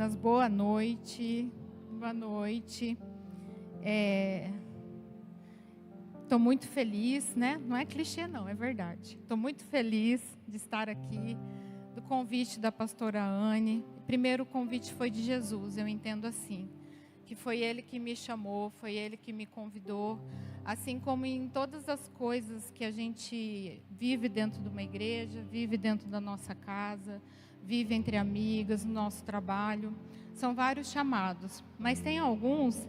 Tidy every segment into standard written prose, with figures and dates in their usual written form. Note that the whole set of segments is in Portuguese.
Irmãs, boa noite. Boa noite. Estou muito feliz, né? Não é clichê, não, é verdade. Estou muito feliz de estar aqui, do convite da pastora Anne. Primeiro, o convite foi de Jesus, eu entendo assim, que foi Ele que me chamou, foi Ele que me convidou. Assim como em todas as coisas que a gente vive dentro de uma igreja, vive dentro da nossa casa, vive entre amigas, no nosso trabalho. São vários chamados, mas tem alguns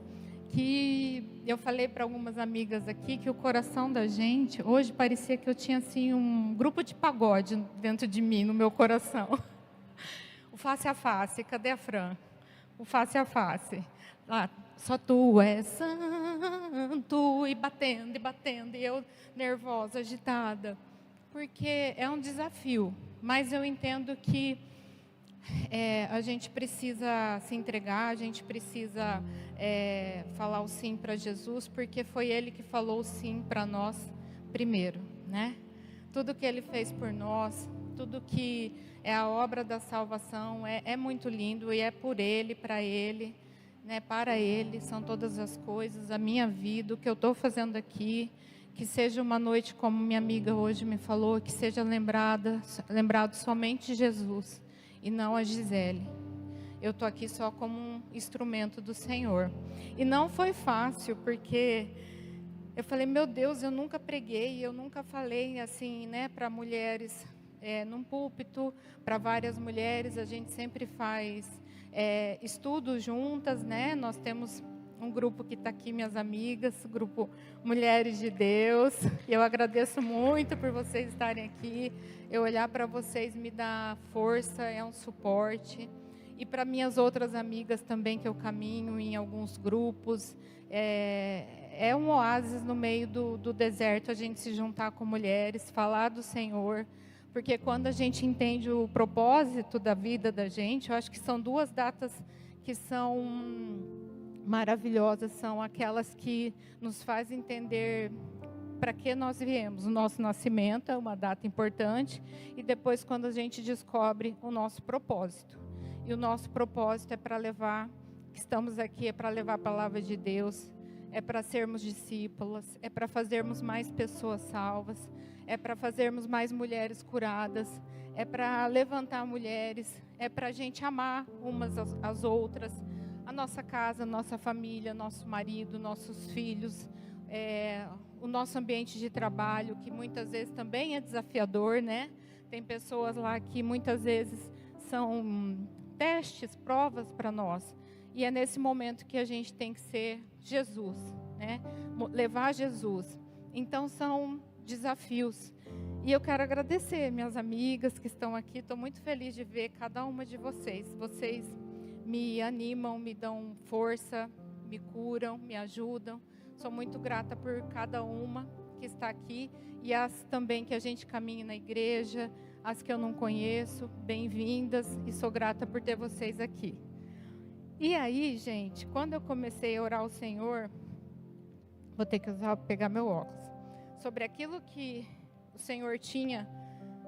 que eu falei para algumas amigas aqui que o coração da gente, hoje parecia que eu tinha assim um grupo de pagode dentro de mim, no meu coração. O face a face, cadê a Fran? O face a face. Lá, só tu és santo, e batendo, e eu nervosa, agitada. Porque é um desafio, mas eu entendo que a gente precisa se entregar, a gente precisa falar o sim para Jesus, porque foi Ele que falou o sim para nós primeiro, né? Tudo que Ele fez por nós, tudo que é a obra da salvação é muito lindo e é por Ele, para Ele, né? Para Ele são todas as coisas, a minha vida, o que eu estou fazendo aqui. Que seja uma noite como minha amiga hoje me falou, que seja lembrado somente Jesus e não a Gisele. Eu estou aqui só como um instrumento do Senhor. E não foi fácil, porque eu falei, meu Deus, eu nunca preguei, eu nunca falei assim, né, para mulheres, num púlpito, para várias mulheres. A gente sempre faz estudos juntas, né? Nós temos um grupo que está aqui, minhas amigas, grupo Mulheres de Deus. Eu agradeço muito por vocês estarem aqui. Eu olhar para vocês me dá força, é um suporte. E para minhas outras amigas também, que eu caminho em alguns grupos, é um oásis no meio do deserto, a gente se juntar com mulheres, falar do Senhor. Porque quando a gente entende o propósito da vida da gente, eu acho que são duas datas que são maravilhosas, são aquelas que nos fazem entender para que nós viemos. O nosso nascimento é uma data importante, e depois quando a gente descobre o nosso propósito. E o nosso propósito é para levar, que estamos aqui, é para levar a palavra de Deus, é para sermos discípulas, é para fazermos mais pessoas salvas, é para fazermos mais mulheres curadas, é para levantar mulheres, é para a gente amar umas às outras, a nossa casa, a nossa família, nosso marido, nossos filhos, o nosso ambiente de trabalho, que muitas vezes também é desafiador, né? Tem pessoas lá que muitas vezes são testes, provas para nós. E é nesse momento que a gente tem que ser Jesus, né? Levar Jesus. Então são desafios. E eu quero agradecer minhas amigas que estão aqui. Estou muito feliz de ver cada uma de vocês. Vocês me animam, me dão força, me curam, me ajudam. Sou muito grata por cada uma que está aqui, e as também que a gente caminha na igreja, as que eu não conheço, bem-vindas, e sou grata por ter vocês aqui. E aí, gente, quando eu comecei a orar ao Senhor, vou ter que pegar meu óculos, sobre aquilo que o Senhor tinha,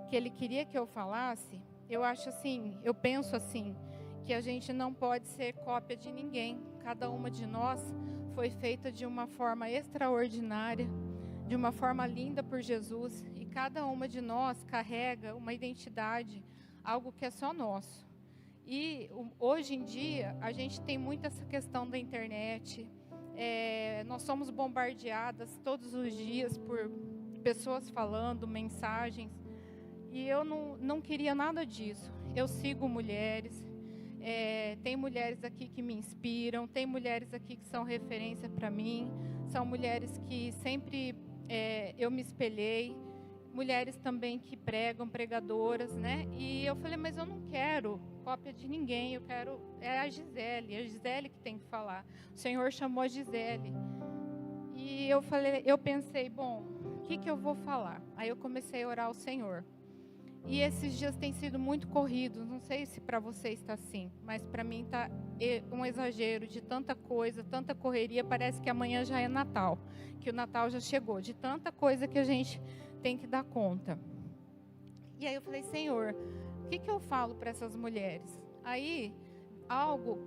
que Ele queria que eu falasse, eu acho assim, eu penso assim, que a gente não pode ser cópia de ninguém. Cada uma de nós foi feita de uma forma extraordinária, de uma forma linda por Jesus, e cada uma de nós carrega uma identidade, algo que é só nosso. E hoje em dia a gente tem muito essa questão da internet, nós somos bombardeadas todos os dias por pessoas falando, mensagens, e eu não queria nada disso. Eu sigo mulheres, tem mulheres aqui que me inspiram, tem mulheres aqui que são referência para mim, são mulheres que sempre eu me espelhei, mulheres também que pregam, pregadoras, né? E eu falei, mas eu não quero cópia de ninguém, eu quero, é a Gisele que tem que falar. O Senhor chamou a Gisele. E eu pensei, bom, o que eu vou falar? Aí eu comecei a orar ao Senhor. E esses dias têm sido muito corridos, não sei se para você está assim, mas para mim está um exagero de tanta coisa, tanta correria, parece que amanhã já é Natal, que o Natal já chegou, de tanta coisa que a gente tem que dar conta. E aí eu falei, Senhor, o que eu falo para essas mulheres? Aí algo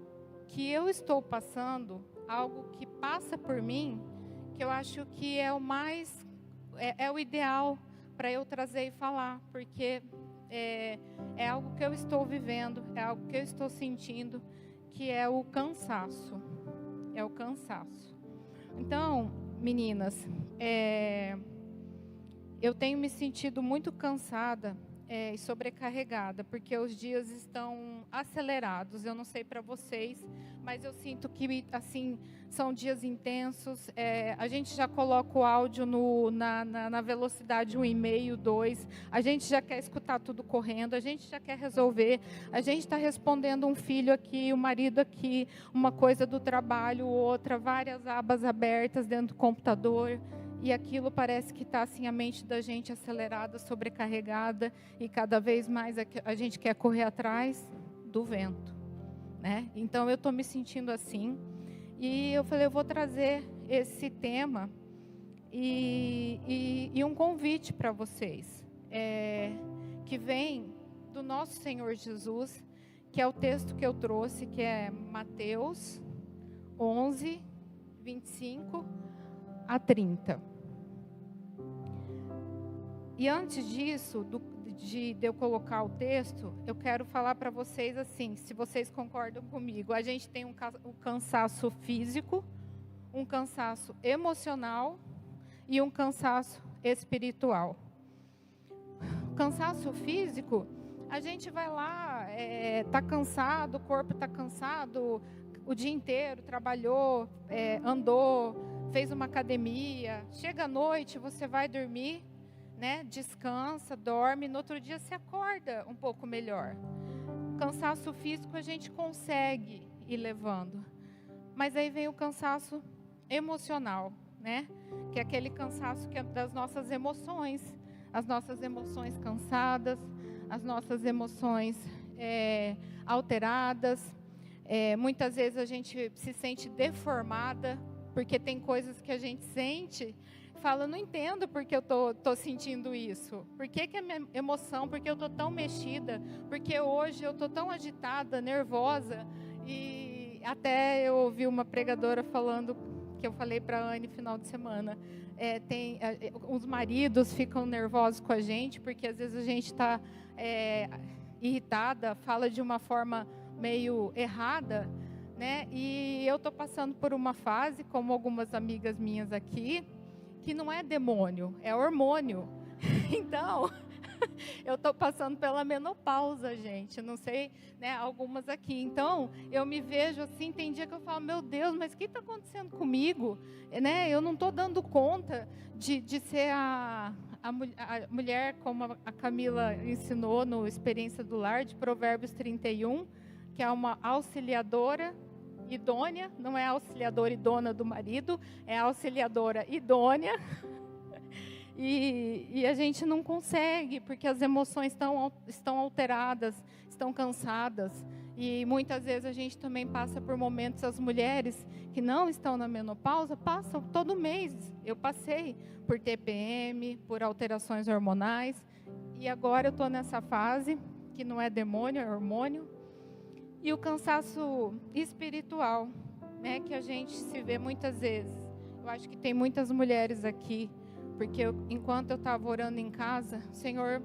que eu estou passando, algo que passa por mim, que eu acho que é o mais, é o ideal para eu trazer e falar, porque é algo que eu estou vivendo, é algo que eu estou sentindo, que é o cansaço. É o cansaço. Então, meninas, eu tenho me sentido muito cansada e sobrecarregada, porque os dias estão acelerados. Eu não sei para vocês, mas eu sinto que, assim, são dias intensos. A gente já coloca o áudio na velocidade 1,5, 2. A gente já quer escutar tudo correndo, a gente já quer resolver. A gente está respondendo um filho aqui, o marido aqui, uma coisa do trabalho, outra, várias abas abertas dentro do computador. E aquilo parece que está assim, a mente da gente acelerada, sobrecarregada, e cada vez mais a gente quer correr atrás do vento, né? Então eu estou me sentindo assim, e eu falei, eu vou trazer esse tema e um convite para vocês, que vem do nosso Senhor Jesus, que é o texto que eu trouxe, que é Mateus 11, 25 a 30. E antes disso, de eu colocar o texto, eu quero falar para vocês assim, se vocês concordam comigo. A gente tem um cansaço físico, um cansaço emocional e um cansaço espiritual. Cansaço físico, a gente vai lá, está cansado, o corpo está cansado, o dia inteiro trabalhou, andou, fez uma academia, chega à noite, você vai dormir, né? Descansa, dorme, no outro dia se acorda um pouco melhor. Cansaço físico a gente consegue ir levando, mas aí vem o cansaço emocional, né? Que é aquele cansaço que é das nossas emoções, as nossas emoções cansadas, as nossas emoções alteradas. Muitas vezes a gente se sente deformada, porque tem coisas que a gente sente, fala, não entendo porque eu tô sentindo isso. Por que é minha emoção? Porque eu tô tão mexida? Porque hoje eu tô tão agitada, nervosa? E até eu ouvi uma pregadora falando, que eu falei para a Anne no final de semana, os maridos ficam nervosos com a gente, porque às vezes a gente está irritada, fala de uma forma meio errada, né? E eu estou passando por uma fase, como algumas amigas minhas aqui, que não é demônio, é hormônio. Então, eu estou passando pela menopausa, gente. Não sei, né, algumas aqui. Então, eu me vejo assim, tem dia que eu falo, meu Deus, mas o que está acontecendo comigo? Né? Eu não estou dando conta de ser a mulher, como a Camila ensinou no Experiência do Lar, de Provérbios 31, que é uma auxiliadora idônea, não é auxiliadora e dona do marido, é auxiliadora idônea. E a gente não consegue, porque as emoções estão alteradas, estão cansadas. E muitas vezes a gente também passa por momentos, as mulheres que não estão na menopausa, passam todo mês. Eu passei por TPM, por alterações hormonais, e agora eu estou nessa fase, que não é demônio, é hormônio. E o cansaço espiritual, né, que a gente se vê muitas vezes. Eu acho que tem muitas mulheres aqui, porque enquanto eu estava orando em casa, o Senhor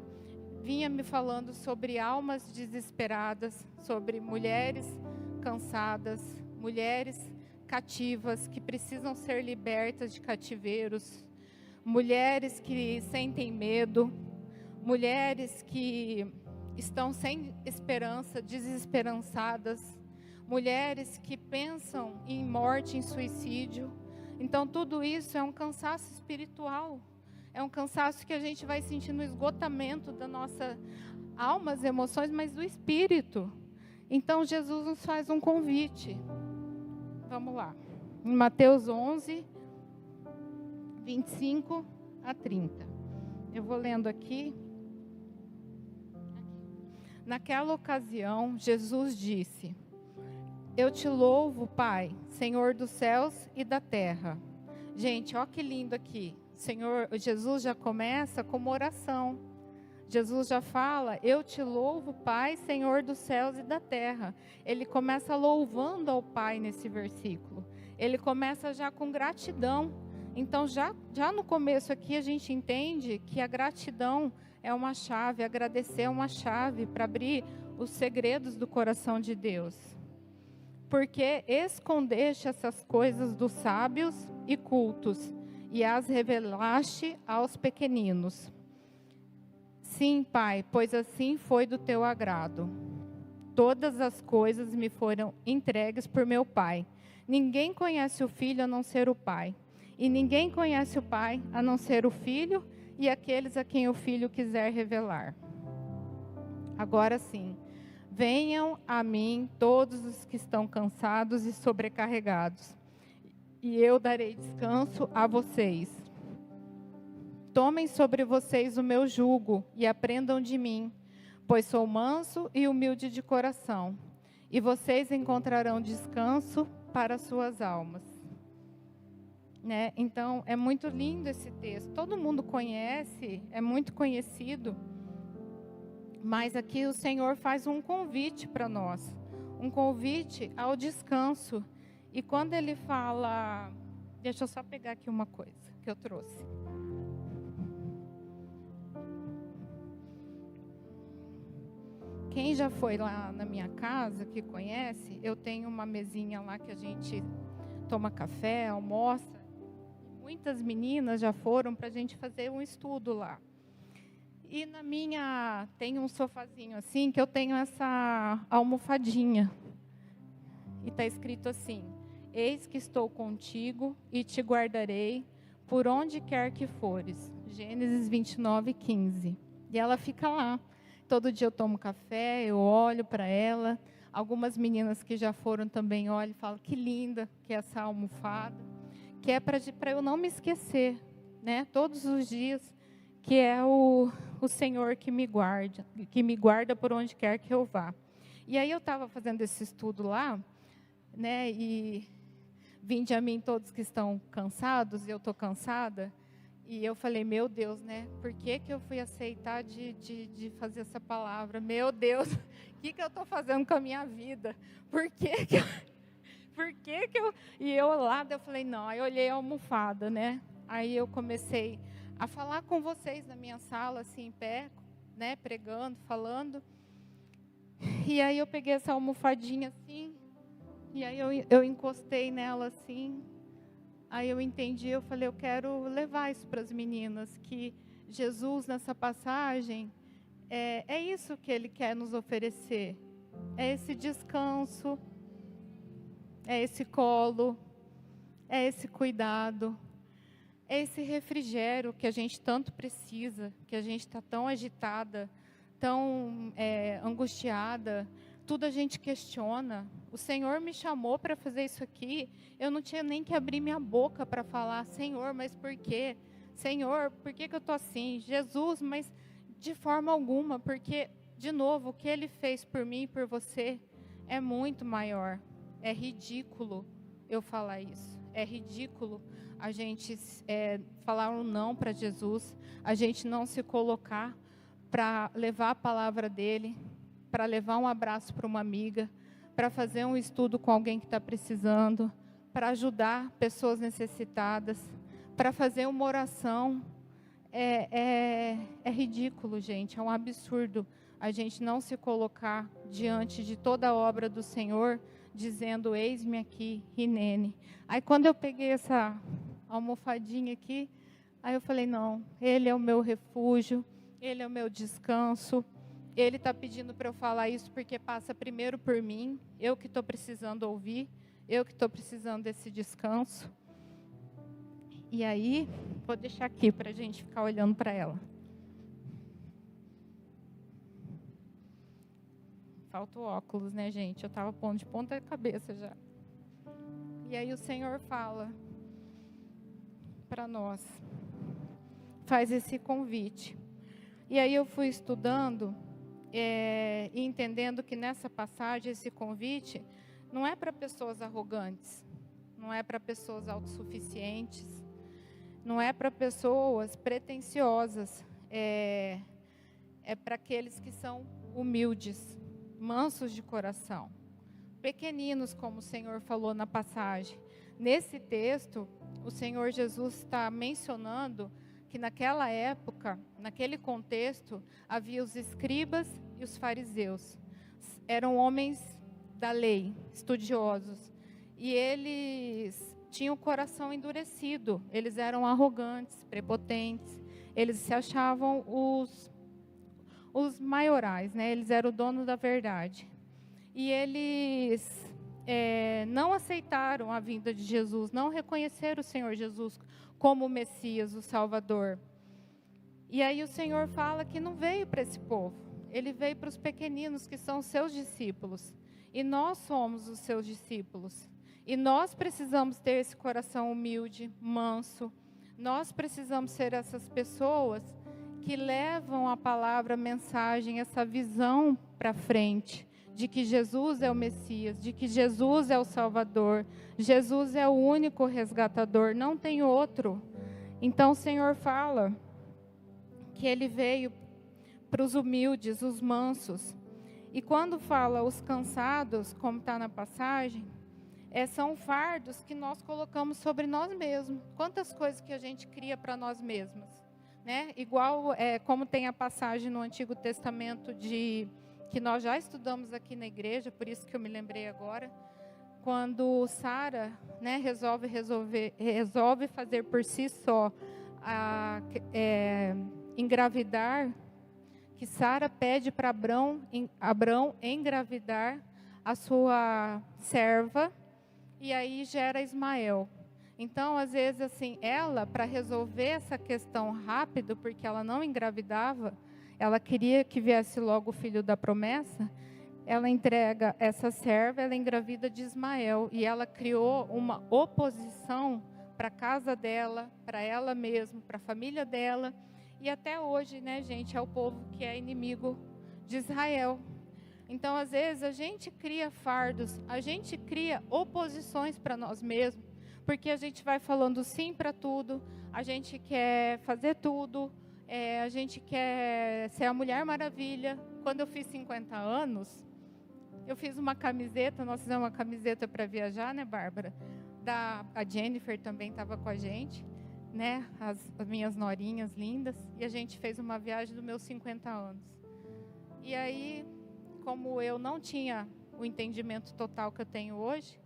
vinha me falando sobre almas desesperadas, sobre mulheres cansadas, mulheres cativas que precisam ser libertas de cativeiros, mulheres que sentem medo, mulheres que estão sem esperança, desesperançadas, mulheres que pensam em morte, em suicídio. Então, tudo isso é um cansaço espiritual, é um cansaço que a gente vai sentindo o esgotamento da nossa alma, as emoções, mas do espírito. Então, Jesus nos faz um convite. Vamos lá. Em Mateus 11, 25 a 30. Eu vou lendo aqui. Naquela ocasião, Jesus disse: Eu te louvo, Pai, Senhor dos céus e da terra. Gente, olha que lindo aqui. Jesus já começa com uma oração. Jesus já fala, eu te louvo, Pai, Senhor dos céus e da terra. Ele começa louvando ao Pai nesse versículo. Ele começa já com gratidão. Então, já no começo aqui, a gente entende que a gratidão é uma chave, agradecer é uma chave para abrir os segredos do coração de Deus. Porque escondeste essas coisas dos sábios e cultos, e as revelaste aos pequeninos. Sim, Pai, pois assim foi do teu agrado. Todas as coisas me foram entregues por meu Pai. Ninguém conhece o Filho a não ser o Pai. E ninguém conhece o Pai a não ser o Filho e aqueles a quem o Filho quiser revelar. Agora sim, venham a mim todos os que estão cansados e sobrecarregados, e eu darei descanso a vocês. Tomem sobre vocês o meu jugo e aprendam de mim, pois sou manso e humilde de coração, e vocês encontrarão descanso para suas almas. Né? Então, é muito lindo esse texto. Todo mundo conhece, é muito conhecido, mas aqui o Senhor faz um convite para nós, um convite ao descanso. E quando ele fala, deixa eu só pegar aqui uma coisa que eu trouxe. Quem já foi lá na minha casa, que conhece, eu tenho uma mesinha lá que a gente toma café, almoça. Muitas meninas já foram para a gente fazer um estudo lá. E na minha, tem um sofazinho assim, que eu tenho essa almofadinha. E está escrito assim, eis que estou contigo e te guardarei por onde quer que fores. Gênesis 29:15. E ela fica lá. Todo dia eu tomo café, eu olho para ela. Algumas meninas que já foram também olham e falam, que linda que é essa almofada. Que é para eu não me esquecer, né? Todos os dias, que é o Senhor que me guarda por onde quer que eu vá. E aí eu estava fazendo esse estudo lá, né? E vinde a mim todos que estão cansados, e eu estou cansada. E eu falei, meu Deus, né? Por que eu fui aceitar de fazer essa palavra? Meu Deus, o que eu estou fazendo com a minha vida? Por que eu... E eu lá, eu falei, não. Aí eu olhei a almofada, né? Aí eu comecei a falar com vocês na minha sala, assim, em pé, né? Pregando, falando. E aí eu peguei essa almofadinha assim, e aí eu encostei nela assim. Aí eu entendi, eu falei, eu quero levar isso para as meninas, que Jesus, nessa passagem, é isso que Ele quer nos oferecer. É esse descanso, é esse colo, é esse cuidado, é esse refrigério que a gente tanto precisa, que a gente está tão agitada, tão angustiada, tudo a gente questiona. O Senhor me chamou para fazer isso aqui, eu não tinha nem que abrir minha boca para falar, Senhor, mas por quê? Senhor, por que eu estou assim? Jesus, mas de forma alguma, porque, de novo, o que Ele fez por mim e por você é muito maior. É ridículo eu falar isso, é ridículo a gente falar um não para Jesus, a gente não se colocar para levar a palavra dEle, para levar um abraço para uma amiga, para fazer um estudo com alguém que está precisando, para ajudar pessoas necessitadas, para fazer uma oração. É ridículo, gente, é um absurdo a gente não se colocar diante de toda a obra do Senhor, dizendo, eis-me aqui, Rinene. Aí quando eu peguei essa almofadinha aqui, aí eu falei, não, Ele é o meu refúgio, Ele é o meu descanso. Ele está pedindo para eu falar isso porque passa primeiro por mim, eu que estou precisando ouvir, eu que estou precisando desse descanso. E aí, vou deixar aqui para a gente ficar olhando para ela. Falta o óculos, né, gente? Eu estava pondo de ponta cabeça já. E aí o Senhor fala para nós, faz esse convite. E aí eu fui estudando e entendendo que nessa passagem, esse convite não é para pessoas arrogantes, não é para pessoas autossuficientes, não é para pessoas pretensiosas. é para aqueles que são humildes, mansos de coração, pequeninos, como o Senhor falou na passagem. Nesse texto, o Senhor Jesus está mencionando que naquela época, naquele contexto, havia os escribas e os fariseus. Eram homens da lei, estudiosos, e eles tinham o coração endurecido, eles eram arrogantes, prepotentes, eles se achavam os maiorais, né? Eles eram o dono da verdade. E eles não aceitaram a vinda de Jesus, não reconheceram o Senhor Jesus como o Messias, o Salvador. E aí o Senhor fala que não veio para esse povo, ele veio para os pequeninos, que são os seus discípulos. E nós somos os seus discípulos. E nós precisamos ter esse coração humilde, manso. Nós precisamos ser essas pessoas que levam a palavra, a mensagem, essa visão para frente, de que Jesus é o Messias, de que Jesus é o Salvador, Jesus é o único resgatador, não tem outro. Então o Senhor fala que Ele veio para os humildes, os mansos. E quando fala os cansados, como está na passagem, são fardos que nós colocamos sobre nós mesmos. Quantas coisas que a gente cria para nós mesmos, né? Igual como tem a passagem no Antigo Testamento que nós já estudamos aqui na igreja, por isso que eu me lembrei agora, quando Sara, né, resolve fazer por si só engravidar, que Sara pede para Abrão engravidar a sua serva, e aí gera Ismael. Então, às vezes, assim, ela, para resolver essa questão rápido, porque ela não engravidava, ela queria que viesse logo o filho da promessa, ela entrega essa serva, ela engravida de Ismael, e ela criou uma oposição para a casa dela, para ela mesma, para a família dela, e até hoje, né, gente, é o povo que é inimigo de Israel. Então, às vezes, a gente cria fardos, a gente cria oposições para nós mesmos, porque a gente vai falando sim para tudo, a gente quer fazer tudo, a gente quer ser a Mulher Maravilha. Quando eu fiz 50 anos, eu fiz uma camiseta, nós fizemos uma camiseta para viajar, né, Bárbara? A Jennifer também estava com a gente, né, as minhas norinhas lindas, e a gente fez uma viagem dos meus 50 anos. E aí, como eu não tinha o entendimento total que eu tenho hoje,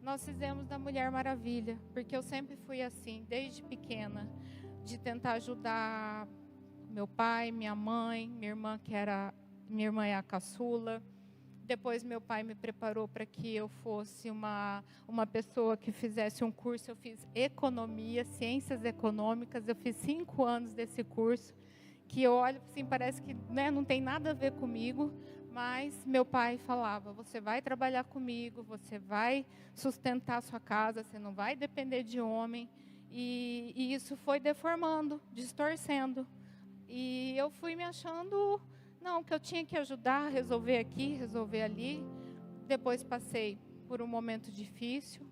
nós fizemos da Mulher Maravilha, porque eu sempre fui assim, desde pequena, de tentar ajudar meu pai, minha mãe, minha irmã é a caçula. Depois meu pai me preparou para que eu fosse uma pessoa que fizesse um curso. Eu fiz economia, ciências econômicas, eu fiz 5 anos desse curso, que eu olho assim, parece que, né, não tem nada a ver comigo, mas meu pai falava, você vai trabalhar comigo, você vai sustentar a sua casa, você não vai depender de homem. E isso foi deformando, distorcendo. E eu fui me achando, não, que eu tinha que ajudar, resolver aqui, resolver ali. Depois passei por um momento difícil.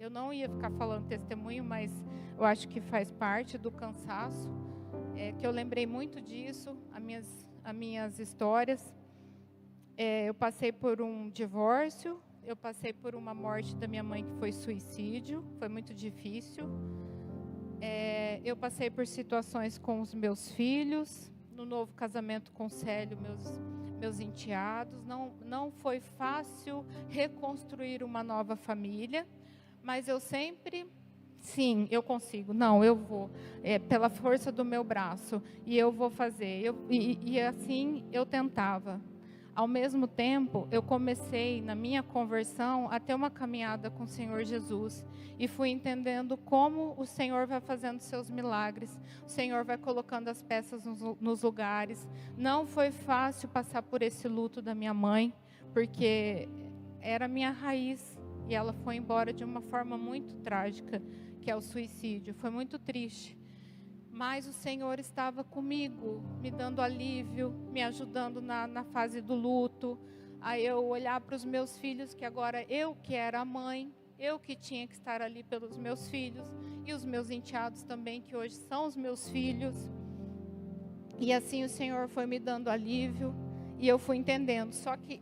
Eu não ia ficar falando testemunho, mas eu acho que faz parte do cansaço. Que eu lembrei muito disso, as minhas histórias. Eu passei por um divórcio, eu passei por uma morte da minha mãe que foi suicídio, foi muito difícil. Eu passei por situações com os meus filhos, no novo casamento com o Célio, meus enteados. Não foi fácil reconstruir uma nova família, mas eu sempre... Sim, eu consigo. Não, eu vou. Pela força do meu braço. E eu vou fazer. E assim eu tentava. Ao mesmo tempo, eu comecei, na minha conversão, a ter uma caminhada com o Senhor Jesus. E fui entendendo como o Senhor vai fazendo seus milagres. O Senhor vai colocando as peças nos lugares. Não foi fácil passar por esse luto da minha mãe, porque era a minha raiz. E ela foi embora de uma forma muito trágica, que é o suicídio. Foi muito triste. Mas o Senhor estava comigo, me dando alívio, me ajudando na fase do luto. Aí eu olhar para os meus filhos, que agora eu que era a mãe, eu que tinha que estar ali pelos meus filhos, e os meus enteados também, que hoje são os meus filhos. E assim o Senhor foi me dando alívio e eu fui entendendo. Só que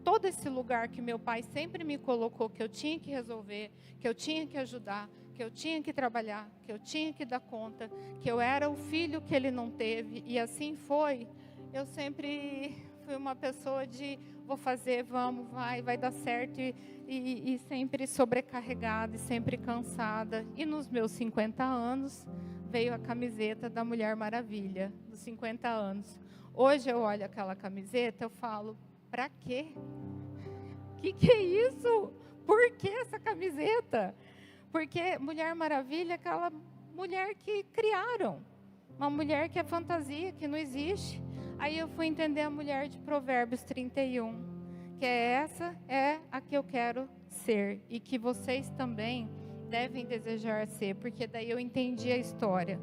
todo esse lugar que meu pai sempre me colocou, que eu tinha que resolver, que eu tinha que ajudar, que eu tinha que trabalhar, que eu tinha que dar conta, que eu era o filho que ele não teve, e assim foi. Eu sempre fui uma pessoa de vou fazer, vamos, vai dar certo, e sempre sobrecarregada, e sempre cansada. E nos meus 50 anos veio a camiseta da Mulher Maravilha, dos 50 anos. Hoje eu olho aquela camiseta, eu falo, para quê? Que é isso? Por que essa camiseta? Porque Mulher Maravilha é aquela mulher que criaram. Uma mulher que é fantasia, que não existe. Aí eu fui entender a mulher de Provérbios 31. Que essa é a que eu quero ser. E que vocês também devem desejar ser. Porque daí eu entendi a história.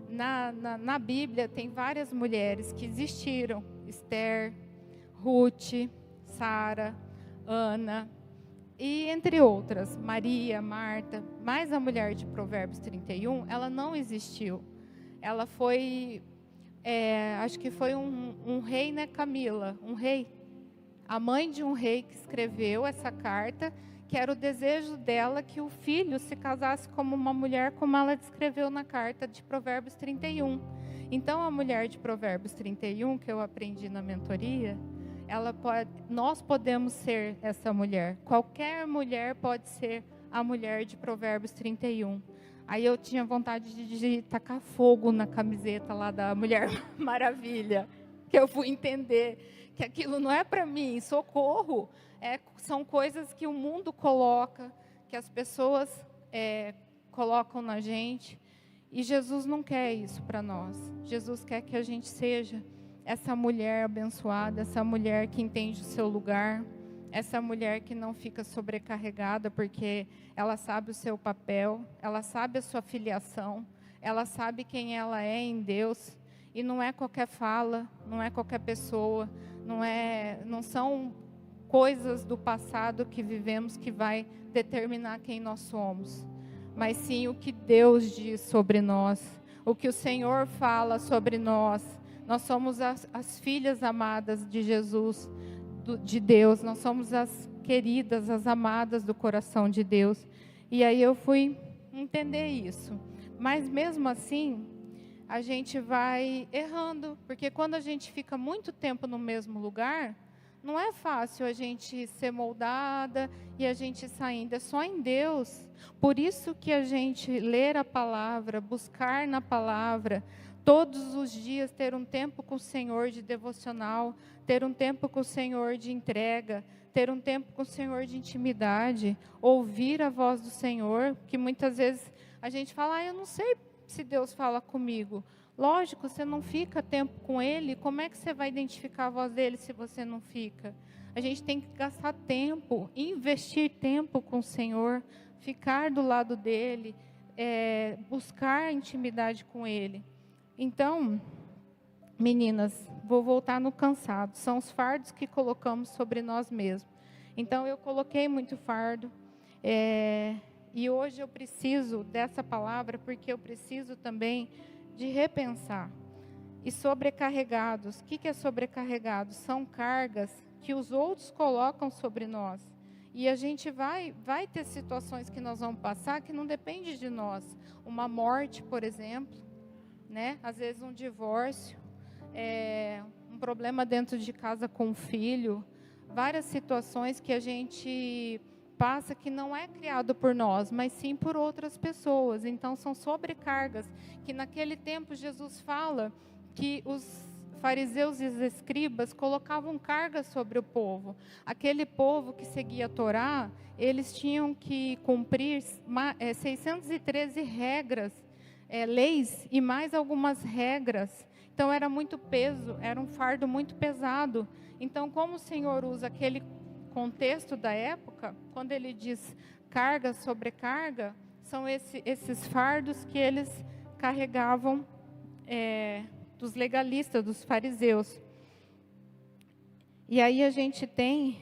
Na Bíblia tem várias mulheres que existiram. Esther, Ruth, Sara, Ana, e entre outras, Maria, Marta. Mas a mulher de Provérbios 31, ela não existiu. Ela foi, acho que foi um rei, né, Camila? Um rei. A mãe de um rei que escreveu essa carta, que era o desejo dela que o filho se casasse como uma mulher, como ela descreveu na carta de Provérbios 31. Então, a mulher de Provérbios 31, que eu aprendi na mentoria, nós podemos ser essa mulher. Qualquer mulher pode ser a mulher de Provérbios 31. Aí eu tinha vontade de tacar fogo na camiseta lá da Mulher Maravilha, que eu fui entender que aquilo não é para mim, socorro. São coisas que o mundo coloca, que as pessoas colocam na gente. E Jesus não quer isso para nós. Jesus quer que a gente seja essa mulher abençoada, essa mulher que entende o seu lugar, essa mulher que não fica sobrecarregada, porque ela sabe o seu papel, ela sabe a sua filiação, ela sabe quem ela é em Deus, e não é qualquer fala, não é qualquer pessoa, não são coisas do passado que vivemos que vai determinar quem nós somos, mas sim o que Deus diz sobre nós, o que o Senhor fala sobre nós. Nós somos as filhas amadas de Jesus, de Deus. Nós somos as queridas, as amadas do coração de Deus. E aí eu fui entender isso. Mas mesmo assim, a gente vai errando. Porque quando a gente fica muito tempo no mesmo lugar, não é fácil a gente ser moldada e a gente saindo. É só em Deus. Por isso que a gente ler a palavra, buscar na palavra, todos os dias ter um tempo com o Senhor de devocional, ter um tempo com o Senhor de entrega, ter um tempo com o Senhor de intimidade, ouvir a voz do Senhor, que muitas vezes a gente fala, eu não sei se Deus fala comigo. Lógico, você não fica tempo com Ele, como é que você vai identificar a voz dEle se você não fica? A gente tem que gastar tempo, investir tempo com o Senhor, ficar do lado dEle, buscar intimidade com Ele. Então, meninas, vou voltar no cansado. São os fardos que colocamos sobre nós mesmos. Então, eu coloquei muito fardo. E hoje eu preciso dessa palavra, porque eu preciso também de repensar. E sobrecarregados. O que é sobrecarregados? São cargas que os outros colocam sobre nós. E a gente vai ter situações que nós vamos passar que não depende de nós. Uma morte, por exemplo. Né? Às vezes um divórcio, um problema dentro de casa com o filho, várias situações que a gente passa que não é criado por nós, mas sim por outras pessoas. Então são sobrecargas, que naquele tempo Jesus fala que os fariseus e os escribas colocavam cargas sobre o povo. Aquele povo que seguia a Torá, eles tinham que cumprir 613 regras, leis e mais algumas regras. Então era muito peso, era um fardo muito pesado. Então, como o Senhor usa aquele contexto da época, quando ele diz carga, sobrecarga, são esses fardos que eles carregavam dos legalistas, dos fariseus. E aí a gente tem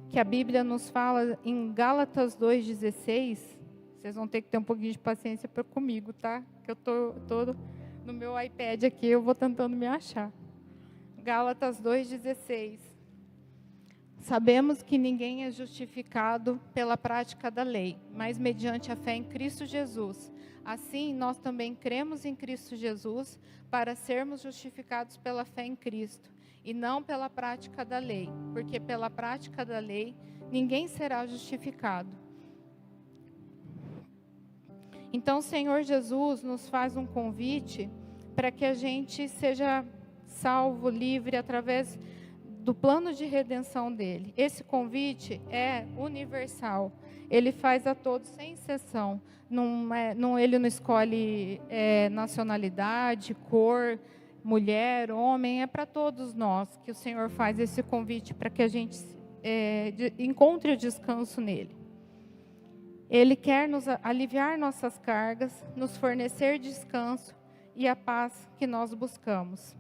que a Bíblia nos fala em Gálatas 2,16. Vocês vão ter que ter um pouquinho de paciência comigo, tá? Que eu estou no meu iPad aqui, eu vou tentando me achar. Gálatas 2,16. Sabemos que ninguém é justificado pela prática da lei, mas mediante a fé em Cristo Jesus. Assim, nós também cremos em Cristo Jesus para sermos justificados pela fé em Cristo, e não pela prática da lei, porque pela prática da lei ninguém será justificado. Então, o Senhor Jesus nos faz um convite para que a gente seja salvo, livre, através do plano de redenção dele. Esse convite é universal. Ele faz a todos, sem exceção. Ele não escolhe nacionalidade, cor, mulher, homem. É para todos nós que o Senhor faz esse convite para que a gente encontre o descanso nele. Ele quer nos aliviar nossas cargas, nos fornecer descanso e a paz que nós buscamos.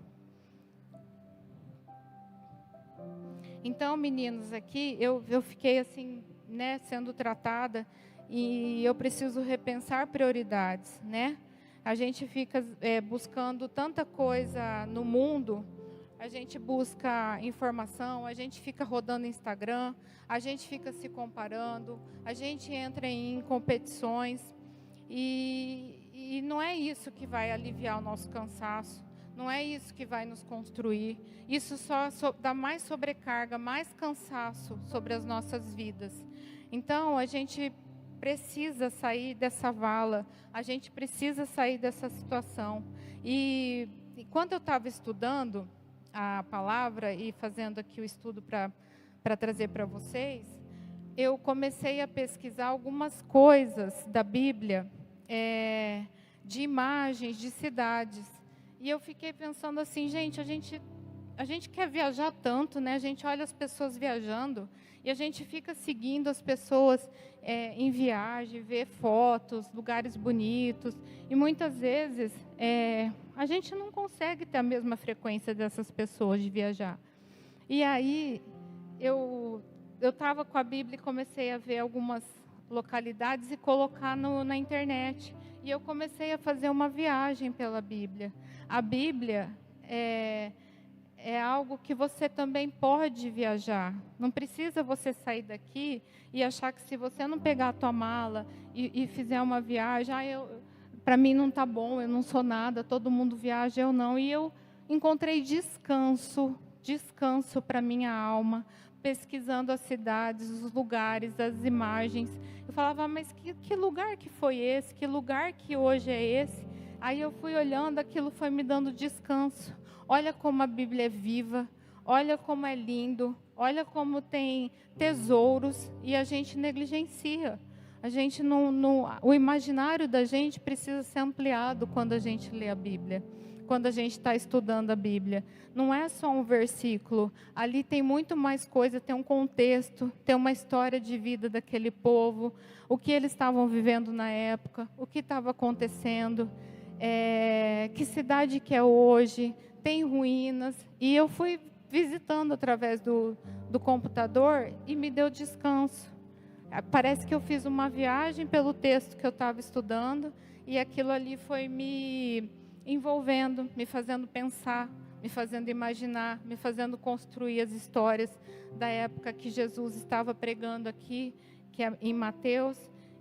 Então, meninos, aqui eu fiquei assim, né, sendo tratada, e eu preciso repensar prioridades, né? A gente fica buscando tanta coisa no mundo, a gente busca informação, a gente fica rodando Instagram, a gente fica se comparando, a gente entra em competições, e não é isso que vai aliviar o nosso cansaço. Não é isso que vai nos construir. Isso só dá mais sobrecarga, mais cansaço sobre as nossas vidas. Então, a gente precisa sair dessa vala. A gente precisa sair dessa situação. E quando eu estava estudando a palavra e fazendo aqui o estudo para trazer para vocês, eu comecei a pesquisar algumas coisas da Bíblia, de imagens, de cidades. E eu fiquei pensando assim, gente, a gente quer viajar tanto, né? A gente olha as pessoas viajando e a gente fica seguindo as pessoas em viagem, vê fotos, lugares bonitos. E muitas vezes a gente não consegue ter a mesma frequência dessas pessoas de viajar. E aí eu estava com a Bíblia e comecei a ver algumas localidades e colocar na internet. E eu comecei a fazer uma viagem pela Bíblia. A Bíblia é algo que você também pode viajar. Não precisa você sair daqui e achar que se você não pegar a tua mala e fizer uma viagem, para mim não está bom, eu não sou nada, todo mundo viaja, eu não. E eu encontrei descanso para minha alma, pesquisando as cidades, os lugares, as imagens. Eu falava, mas que lugar que foi esse? Que lugar que hoje é esse? Aí eu fui olhando, aquilo foi me dando descanso. Olha como a Bíblia é viva, olha como é lindo, olha como tem tesouros e a gente negligencia. A gente o imaginário da gente precisa ser ampliado quando a gente lê a Bíblia, quando a gente está estudando a Bíblia. Não é só um versículo, ali tem muito mais coisa, tem um contexto, tem uma história de vida daquele povo, o que eles estavam vivendo na época, o que estava acontecendo. Que cidade que é hoje, tem ruínas, e eu fui visitando através do computador e me deu descanso. Parece que eu fiz uma viagem pelo texto que eu estava estudando, e aquilo ali foi me envolvendo, me fazendo pensar, me fazendo imaginar, me fazendo construir as histórias da época que Jesus estava pregando aqui, que é em Mateus.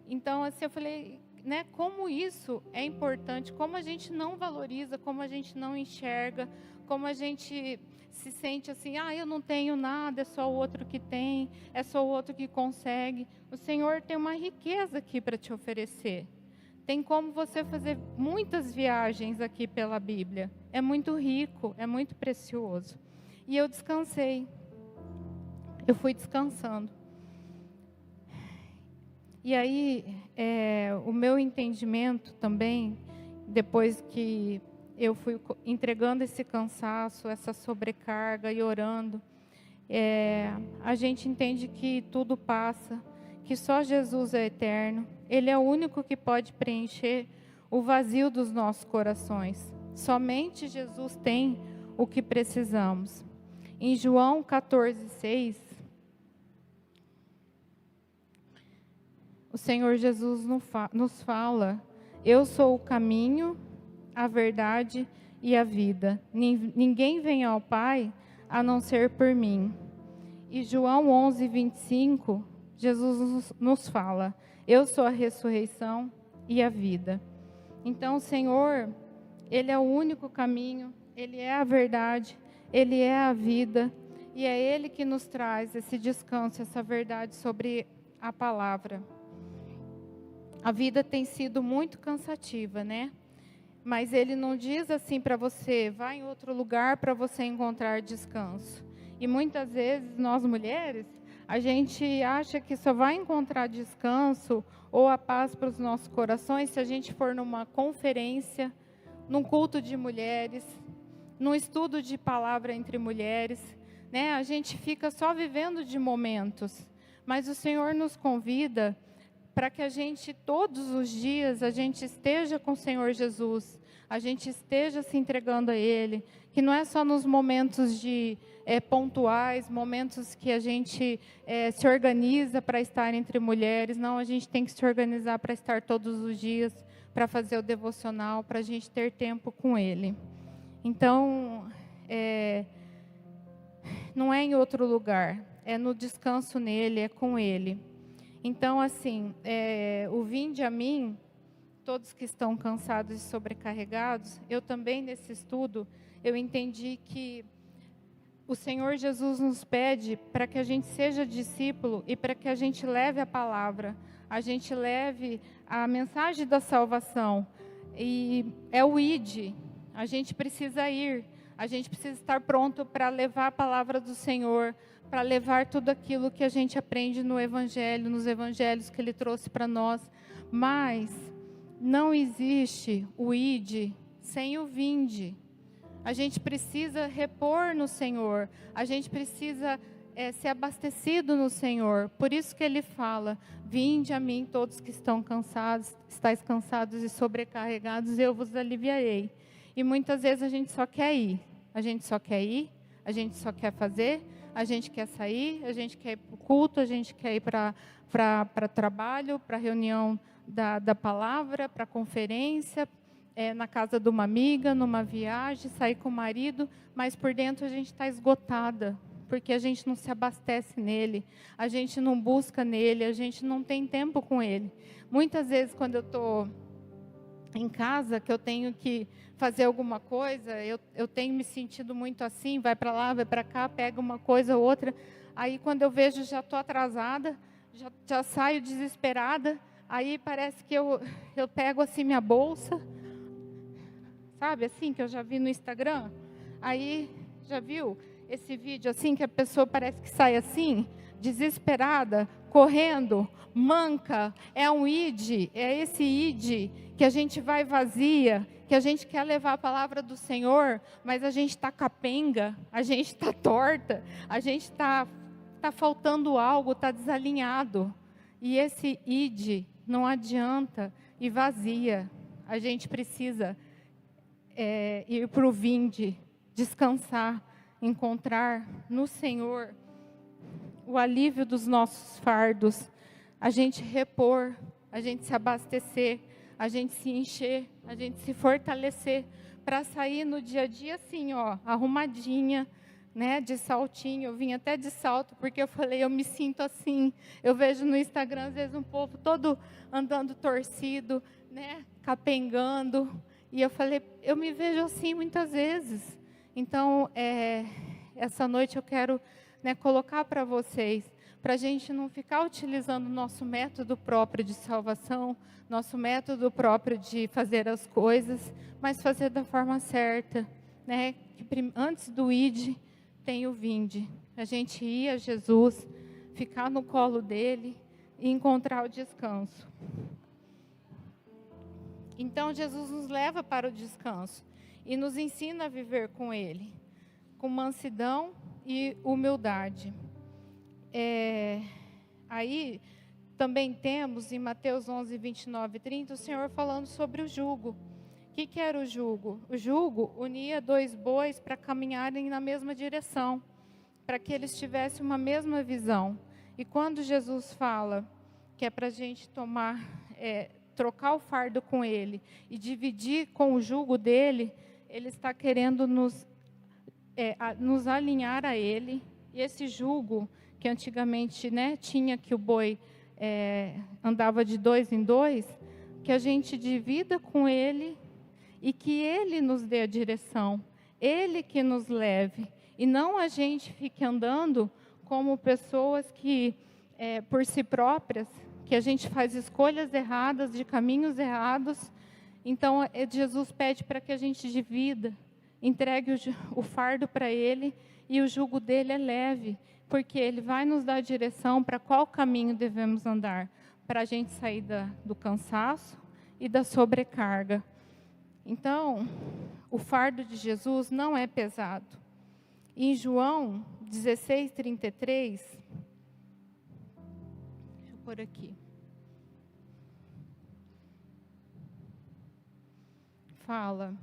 Então, assim, eu falei, né, como isso é importante, como a gente não valoriza, como a gente não enxerga, como a gente se sente assim, eu não tenho nada, é só o outro que tem, é só o outro que consegue. O Senhor tem uma riqueza aqui para te oferecer. Tem como você fazer muitas viagens aqui pela Bíblia. É muito rico, é muito precioso. E eu descansei. Eu fui descansando. E aí, o meu entendimento também, depois que eu fui entregando esse cansaço, essa sobrecarga e orando, a gente entende que tudo passa, que só Jesus é eterno. Ele é o único que pode preencher o vazio dos nossos corações. Somente Jesus tem o que precisamos. Em João 14:6, o Senhor Jesus nos fala: eu sou o caminho, a verdade e a vida. Ninguém vem ao Pai a não ser por mim. E João 11:25, Jesus nos fala: eu sou a ressurreição e a vida. Então, o Senhor, Ele é o único caminho, Ele é a verdade, Ele é a vida, e é Ele que nos traz esse descanso, essa verdade sobre a palavra. A vida tem sido muito cansativa, né? Mas Ele não diz assim para você, vá em outro lugar para você encontrar descanso. E muitas vezes, nós mulheres, a gente acha que só vai encontrar descanso ou a paz para os nossos corações se a gente for numa conferência, num culto de mulheres, num estudo de palavra entre mulheres, né? A gente fica só vivendo de momentos, mas o Senhor nos convida para que a gente, todos os dias, a gente esteja com o Senhor Jesus, a gente esteja se entregando a Ele, que não é só nos momentos pontuais, momentos que a gente se organiza para estar entre mulheres, não, a gente tem que se organizar para estar todos os dias, para fazer o devocional, para a gente ter tempo com Ele. Então, não é em outro lugar, é no descanso nele, é com Ele. Então, assim, o vinde a mim, todos que estão cansados e sobrecarregados, eu também nesse estudo, eu entendi que o Senhor Jesus nos pede para que a gente seja discípulo e para que a gente leve a palavra, a gente leve a mensagem da salvação. E é o ide, a gente precisa ir, a gente precisa estar pronto para levar a palavra do Senhor, para levar tudo aquilo que a gente aprende no Evangelho, nos Evangelhos que Ele trouxe para nós. Mas não existe o ide sem o vinde. A gente precisa repor no Senhor, a gente precisa ser abastecido no Senhor. Por isso que Ele fala, vinde a mim todos que estão cansados, estáis cansados e sobrecarregados, eu vos aliviarei. E muitas vezes a gente só quer ir, a gente só quer ir, a gente só quer fazer, a gente quer sair, a gente quer ir para o culto, a gente quer ir para trabalho, para reunião da palavra, para conferência, na casa de uma amiga, numa viagem, sair com o marido, mas por dentro a gente está esgotada, porque a gente não se abastece nele, a gente não busca nele, a gente não tem tempo com ele. Muitas vezes quando eu estou em casa, que eu tenho que fazer alguma coisa, eu tenho me sentido muito assim, vai para lá, vai para cá, pega uma coisa ou outra, aí quando eu vejo já estou atrasada, já saio desesperada, aí parece que eu pego assim minha bolsa, sabe assim, que eu já vi no Instagram, aí já viu esse vídeo assim, que a pessoa parece que sai assim, desesperada, correndo, manca, é um ide, é esse ide que a gente vai vazia, que a gente quer levar a palavra do Senhor, mas a gente está capenga, a gente está torta, a gente está faltando algo, está desalinhado. E esse ide não adianta ir vazia, a gente precisa ir para o vinde, descansar, encontrar no Senhor o alívio dos nossos fardos, a gente repor, a gente se abastecer, a gente se encher, a gente se fortalecer para sair no dia a dia assim, ó, arrumadinha, né, de saltinho. Eu vim até de salto porque eu falei, eu me sinto assim. Eu vejo no Instagram às vezes um povo todo andando torcido, né, capengando, e eu falei, eu me vejo assim muitas vezes. Então, essa noite eu quero, né, colocar para vocês, para a gente não ficar utilizando o nosso método próprio de salvação, nosso método próprio de fazer as coisas, mas fazer da forma certa, né? Que antes do ide tem o vinde. A gente ir a Jesus, ficar no colo dele e encontrar o descanso. Então Jesus nos leva para o descanso e nos ensina a viver com ele, com mansidão e humildade. Aí também temos em Mateus 11, 29 e 30, o Senhor falando sobre o jugo. O que era o jugo? O jugo unia dois bois para caminharem na mesma direção, para que eles tivessem uma mesma visão. E quando Jesus fala que é para a gente tomar trocar o fardo com ele e dividir com o jugo dele, ele está querendo nos alinhar a ele. E esse jugo, que antigamente, né, tinha que o boi andava de 2 em 2, que a gente divida com ele e que ele nos dê a direção, ele que nos leve, e não a gente fique andando como pessoas que, por si próprias, que a gente faz escolhas erradas, de caminhos errados. Então, Jesus pede para que a gente divida, entregue o fardo para ele, e o jugo dele é leve, porque ele vai nos dar a direção para qual caminho devemos andar, para a gente sair do cansaço e da sobrecarga. Então, o fardo de Jesus não é pesado. Em João 16:33, deixa eu pôr aqui. Fala: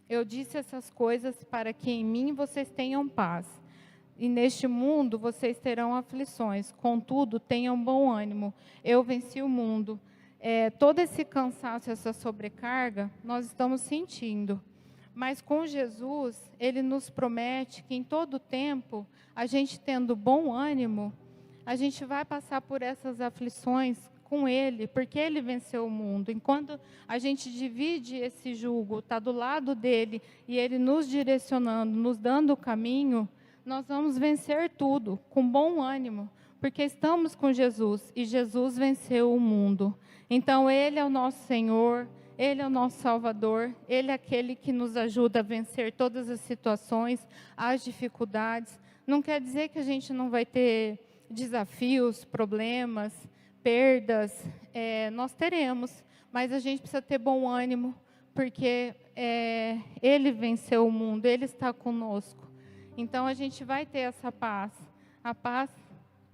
eu disse essas coisas para que em mim vocês tenham paz. E neste mundo vocês terão aflições. Contudo, tenham bom ânimo. Eu venci o mundo. Todo esse cansaço, essa sobrecarga, nós estamos sentindo. Mas com Jesus, Ele nos promete que em todo tempo, a gente tendo bom ânimo, a gente vai passar por essas aflições com Ele, porque Ele venceu o mundo. Enquanto a gente divide esse jugo, está do lado dEle, e Ele nos direcionando, nos dando o caminho, nós vamos vencer tudo, com bom ânimo, porque estamos com Jesus, e Jesus venceu o mundo. Então, Ele é o nosso Senhor, Ele é o nosso Salvador, Ele é aquele que nos ajuda a vencer todas as situações, as dificuldades. Não quer dizer que a gente não vai ter desafios, problemas, perdas, nós teremos, mas a gente precisa ter bom ânimo, porque Ele venceu o mundo, Ele está conosco. Então, a gente vai ter essa paz, a paz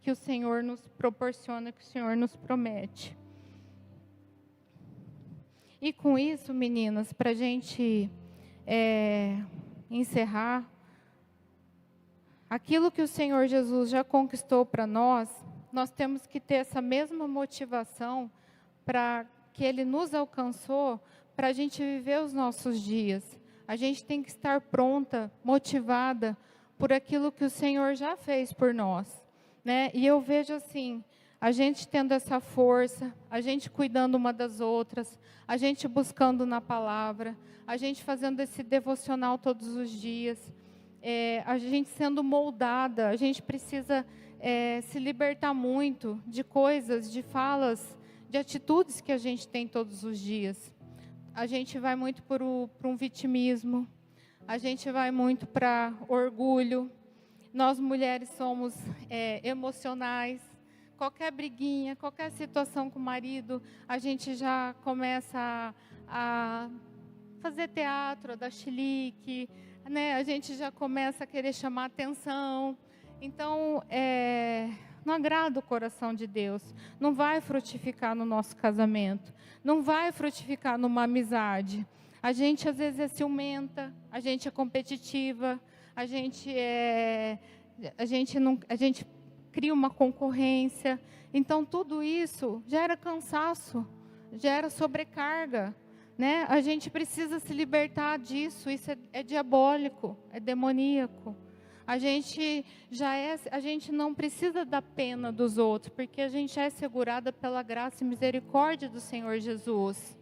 que o Senhor nos proporciona, que o Senhor nos promete. E com isso, meninas, para a gente encerrar, aquilo que o Senhor Jesus já conquistou para nós, nós temos que ter essa mesma motivação para que Ele nos alcançou, para a gente viver os nossos dias. A gente tem que estar pronta, motivada por aquilo que o Senhor já fez por nós, né? E eu vejo assim, a gente tendo essa força, a gente cuidando uma das outras, a gente buscando na palavra, a gente fazendo esse devocional todos os dias, a gente sendo moldada. A gente precisa se libertar muito de coisas, de falas, de atitudes que a gente tem todos os dias. A gente vai muito para um vitimismo, a gente vai muito para orgulho. Nós mulheres somos emocionais. Qualquer briguinha, qualquer situação com o marido, a gente já começa a fazer teatro, a dar chilique, né? A gente já começa a querer chamar atenção. Então, não agrada o coração de Deus. Não vai frutificar no nosso casamento. Não vai frutificar numa amizade. A gente, às vezes, é ciumenta, a gente é competitiva, a gente cria uma concorrência. Então, tudo isso gera cansaço, gera sobrecarga, né? A gente precisa se libertar disso. Isso é diabólico, é demoníaco. A gente não precisa da pena dos outros, porque a gente é segurada pela graça e misericórdia do Senhor Jesus.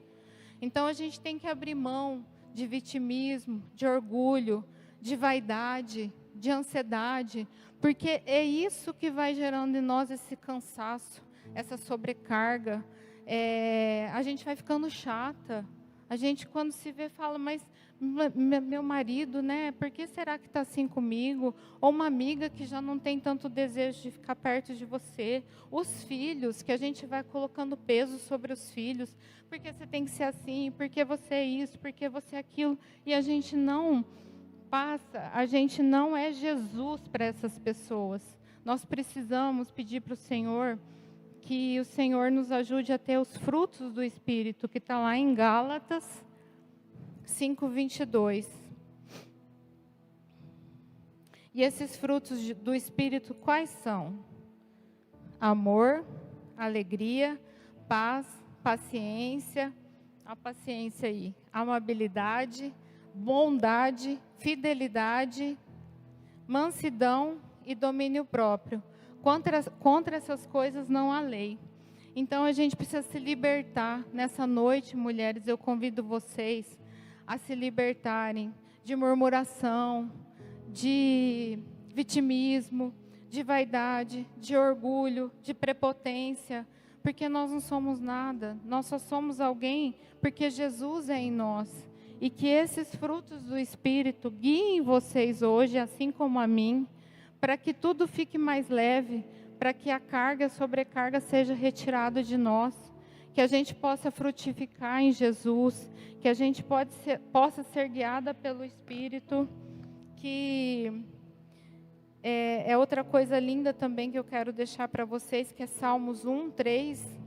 Então, a gente tem que abrir mão de vitimismo, de orgulho, de vaidade, de ansiedade, porque é isso que vai gerando em nós esse cansaço, essa sobrecarga. A gente vai ficando chata. A gente, quando se vê, fala, mas meu marido, né? Por que será que está assim comigo? Ou uma amiga que já não tem tanto desejo de ficar perto de você. Os filhos, que a gente vai colocando peso sobre os filhos. Porque você tem que ser assim, porque você é isso, porque você é aquilo. E a gente não passa, a gente não é Jesus para essas pessoas. Nós precisamos pedir para o Senhor que o Senhor nos ajude a ter os frutos do Espírito, que está lá em Gálatas 5:22. E esses frutos do Espírito quais são? Amor, alegria, paz, paciência, a paciência aí, amabilidade, bondade, fidelidade, mansidão e domínio próprio. Contra essas coisas não há lei. Então a gente precisa se libertar. Nessa noite, mulheres, eu convido vocês a se libertarem de murmuração, de vitimismo, de vaidade, de orgulho, de prepotência, porque nós não somos nada, nós só somos alguém porque Jesus é em nós. E que esses frutos do Espírito guiem vocês hoje, assim como a mim, para que tudo fique mais leve, para que a carga, a sobrecarga seja retirada de nós, que a gente possa frutificar em Jesus, que a gente possa ser guiada pelo Espírito, que é outra coisa linda também que eu quero deixar para vocês, que é Salmos 1, 3,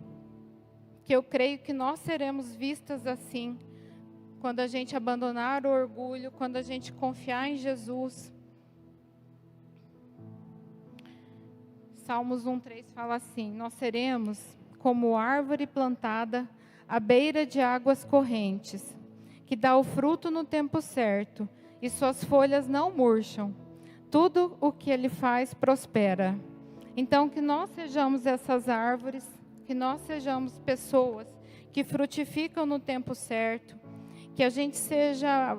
que eu creio que nós seremos vistas assim, quando a gente abandonar o orgulho, quando a gente confiar em Jesus. Salmos 1, 3 fala assim: nós seremos como árvore plantada à beira de águas correntes, que dá o fruto no tempo certo, e suas folhas não murcham. Tudo o que ele faz prospera. Então, que nós sejamos essas árvores, que nós sejamos pessoas que frutificam no tempo certo, que a gente seja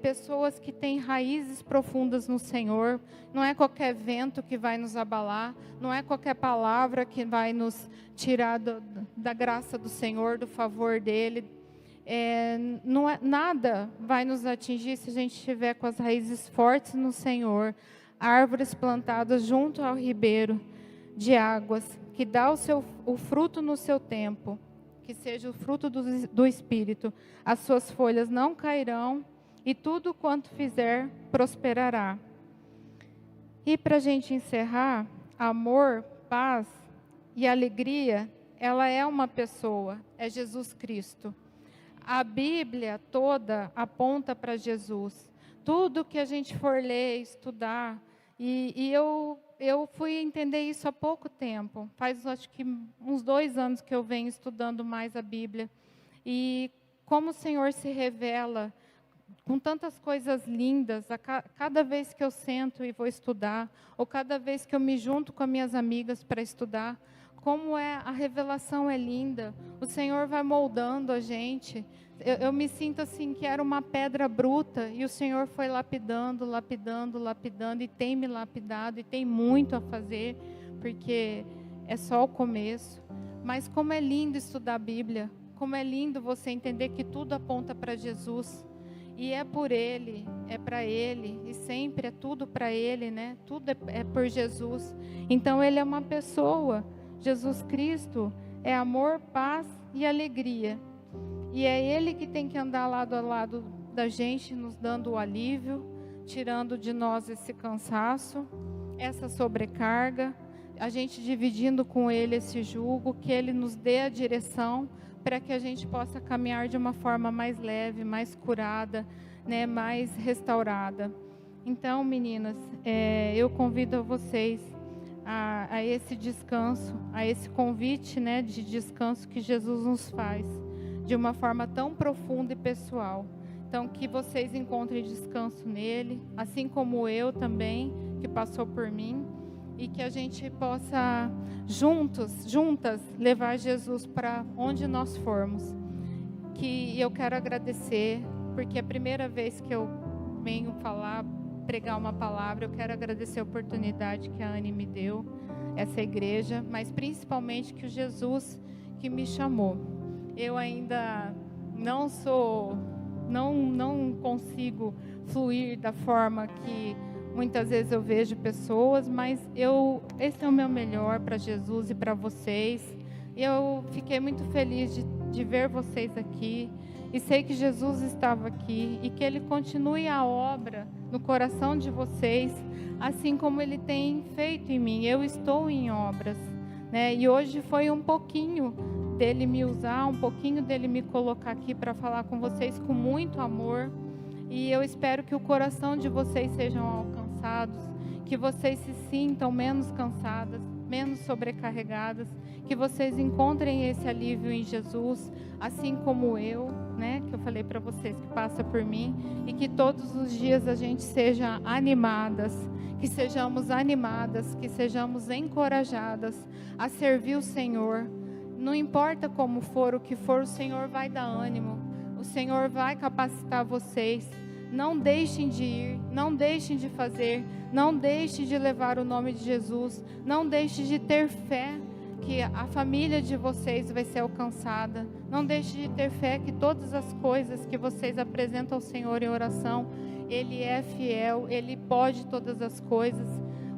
pessoas que têm raízes profundas no Senhor. Não é qualquer vento que vai nos abalar, não é qualquer palavra que vai nos tirar da graça do Senhor, do favor dEle. Nada vai nos atingir se a gente estiver com as raízes fortes no Senhor. Árvores plantadas junto ao ribeiro de águas, que dá o fruto no seu tempo, que seja o fruto do Espírito. As suas folhas não cairão, e tudo quanto fizer prosperará. E para a gente encerrar, amor, paz e alegria, ela é uma pessoa, é Jesus Cristo. A Bíblia toda aponta para Jesus. Tudo que a gente for ler, estudar, e eu fui entender isso há pouco tempo. Faz, acho que, uns 2 anos que eu venho estudando mais a Bíblia. E como o Senhor se revela com tantas coisas lindas, cada vez que eu sento e vou estudar, ou cada vez que eu me junto com as minhas amigas para estudar, como a revelação é linda. O Senhor vai moldando a gente. Eu me sinto assim, que era uma pedra bruta, e o Senhor foi lapidando, lapidando, lapidando, e tem me lapidado, e tem muito a fazer, porque é só o começo. Mas como é lindo estudar a Bíblia, como é lindo você entender que tudo aponta para Jesus, e é por Ele, é para Ele, e sempre é tudo para Ele, né? Tudo é por Jesus. Então Ele é uma pessoa. Jesus Cristo é amor, paz e alegria. E é Ele que tem que andar lado a lado da gente, nos dando o alívio, tirando de nós esse cansaço, essa sobrecarga, a gente dividindo com Ele esse jugo, que Ele nos dê a direção para que a gente possa caminhar de uma forma mais leve, mais curada, né, mais restaurada. Então, meninas, eu convido vocês a esse descanso, a esse convite, né, de descanso que Jesus nos faz, de uma forma tão profunda e pessoal. Então, que vocês encontrem descanso nele, assim como eu também, que passou por mim, e que a gente possa juntas, levar Jesus para onde nós formos. Que eu quero agradecer, porque é a primeira vez que eu venho pregar uma palavra, eu quero agradecer a oportunidade que a Anne me deu, essa igreja, mas principalmente que o Jesus que me chamou. Eu ainda não consigo fluir da forma que muitas vezes eu vejo pessoas, mas esse é o meu melhor para Jesus e para vocês. Eu fiquei muito feliz de ver vocês aqui, e sei que Jesus estava aqui, e que Ele continue a obra no coração de vocês, assim como Ele tem feito em mim. Eu estou em obras, né? E hoje foi um pouquinho dele me usar, um pouquinho dele me colocar aqui para falar com vocês com muito amor. E eu espero que o coração de vocês sejam alcançados, que vocês se sintam menos cansadas, menos sobrecarregadas, que vocês encontrem esse alívio em Jesus, assim como eu, né, que eu falei para vocês que passa por mim, e que todos os dias a gente seja animadas, que sejamos animadas, que sejamos encorajadas a servir o Senhor. Não importa como for, o que for, o Senhor vai dar ânimo, o Senhor vai capacitar vocês. Não deixem de ir, não deixem de fazer, não deixem de levar o nome de Jesus, não deixem de ter fé que a família de vocês vai ser alcançada. Não deixem de ter fé que todas as coisas que vocês apresentam ao Senhor em oração, Ele é fiel, Ele pode todas as coisas.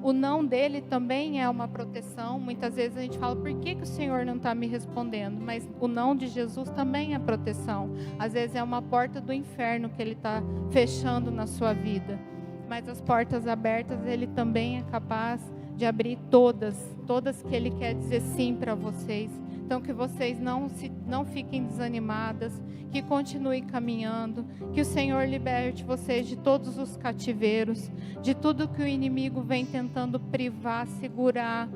O não dele também é uma proteção. Muitas vezes a gente fala, por que o Senhor não está me respondendo? Mas o não de Jesus também é proteção. Às vezes é uma porta do inferno que Ele está fechando na sua vida. Mas as portas abertas Ele também é capaz de abrir todas que Ele quer dizer sim para vocês. Então que vocês não fiquem desanimadas, que continuem caminhando, que o Senhor liberte vocês de todos os cativeiros, de tudo que o inimigo vem tentando privar, segurar,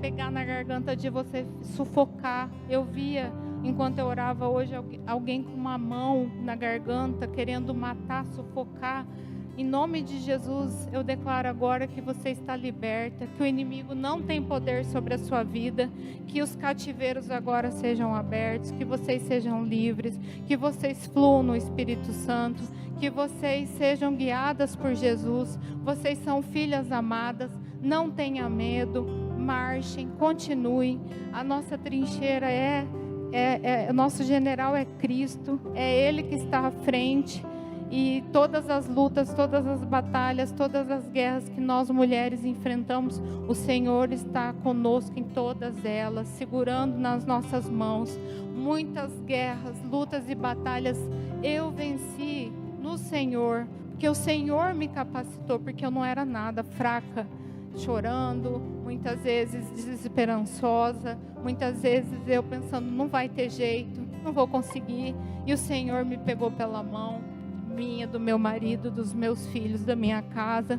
pegar na garganta de você, sufocar. Eu via, enquanto eu orava hoje, alguém com uma mão na garganta, querendo matar, sufocar. Em nome de Jesus, eu declaro agora que você está liberta, que o inimigo não tem poder sobre a sua vida, que os cativeiros agora sejam abertos, que vocês sejam livres, que vocês fluam no Espírito Santo, que vocês sejam guiadas por Jesus. Vocês são filhas amadas, não tenha medo, marchem, continuem. A nossa trincheira o nosso general é Cristo, é Ele que está à frente. E todas as lutas, todas as batalhas, todas as guerras que nós mulheres enfrentamos, o Senhor está conosco em todas elas, segurando nas nossas mãos. Muitas guerras, lutas e batalhas eu venci no Senhor, porque o Senhor me capacitou, porque eu não era nada, fraca, chorando, muitas vezes desesperançosa, muitas vezes eu pensando, não vai ter jeito, não vou conseguir. E o Senhor me pegou pela mão, minha, do meu marido, dos meus filhos, da minha casa,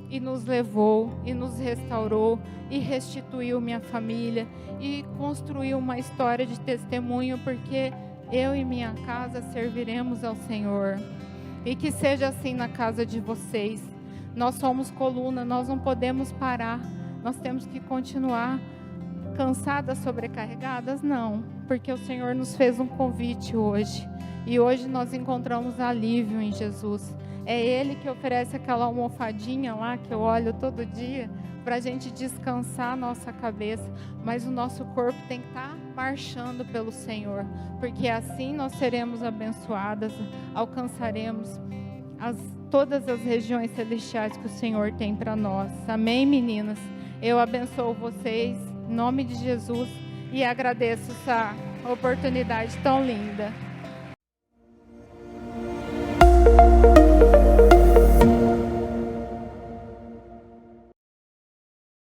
e nos levou, e nos restaurou, e restituiu minha família, e construiu uma história de testemunho, porque eu e minha casa serviremos ao Senhor. E que seja assim na casa de vocês. Nós somos coluna, nós não podemos parar, nós temos que continuar. Cansadas, sobrecarregadas? Não, porque o Senhor nos fez um convite hoje. E hoje nós encontramos alívio em Jesus. É Ele que oferece aquela almofadinha lá que eu olho todo dia para a gente descansar a nossa cabeça. Mas o nosso corpo tem que estar marchando pelo Senhor, porque assim nós seremos abençoadas, alcançaremos todas as regiões celestiais que o Senhor tem para nós. Amém, meninas? Eu abençoo vocês em nome de Jesus e agradeço essa oportunidade tão linda.